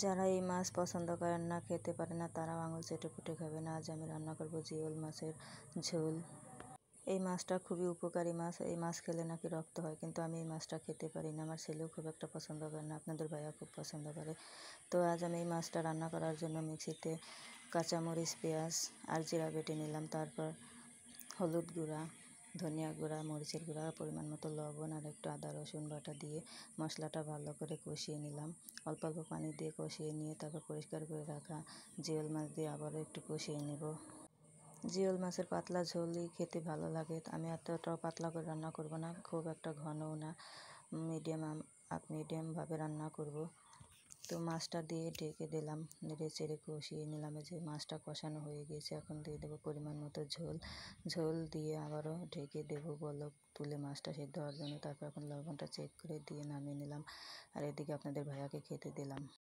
যারা এই মাছ পছন্দ করেন না, খেতে পারে না, তারাও আঙুল চেটে পুটে খাবেন। আজ আমি রান্না করব জিওল মাছের ঝোল। এই মাছটা খুবই উপকারী মাছ। এই মাছ খেলে নাকি রক্ত হয়, কিন্তু আমি এই মাছটা খেতে পারি না। আমার ছেলেও খুব একটা পছন্দ করে না, আপনাদের ভাইয়া খুব পছন্দ করে। তো আজ আমি এই মাছটা রান্না করার জন্য মিক্সিতে কাঁচামরিচ, পেঁয়াজ আর জিরা বেটে নিলাম। তারপর হলুদ গুঁড়া, ধনিয়া গুঁড়া, মরিচের গুঁড়া, পরিমাণ মতো লবণ আর একটু আদা রসুন বাটা দিয়ে মশলাটা ভালো করে কষিয়ে নিলাম। অল্প অল্প পানি দিয়ে কষিয়ে নিয়ে তারপর পরিষ্কার করে রাখা জিওল মাছ দিয়ে আবারও একটু কষিয়ে নেব। জিওল মাছের পাতলা ঝোলই খেতে ভালো লাগে। আমি এতটাও পাতলা করে রান্না করব না, খুব একটা ঘনও না, মিডিয়ামভাবে রান্না করব। তো মাছটা দিয়ে ঢেকে দিলাম, নেড়ে চেড়ে কষিয়ে নিলাম। যে মাছটা কষানো হয়ে গিয়েছে, এখন দিয়ে দেবো পরিমাণ মতো ঝোল দিয়ে আবারও ঢেকে দেবো বলক তুলে মাছটা সেদ্ধ হওয়ার জন্য। তারপর এখন লবণটা চেক করে দিয়ে নামিয়ে নিলাম। আর এদিকে আপনাদের ভাইয়াকে খেতে দিলাম।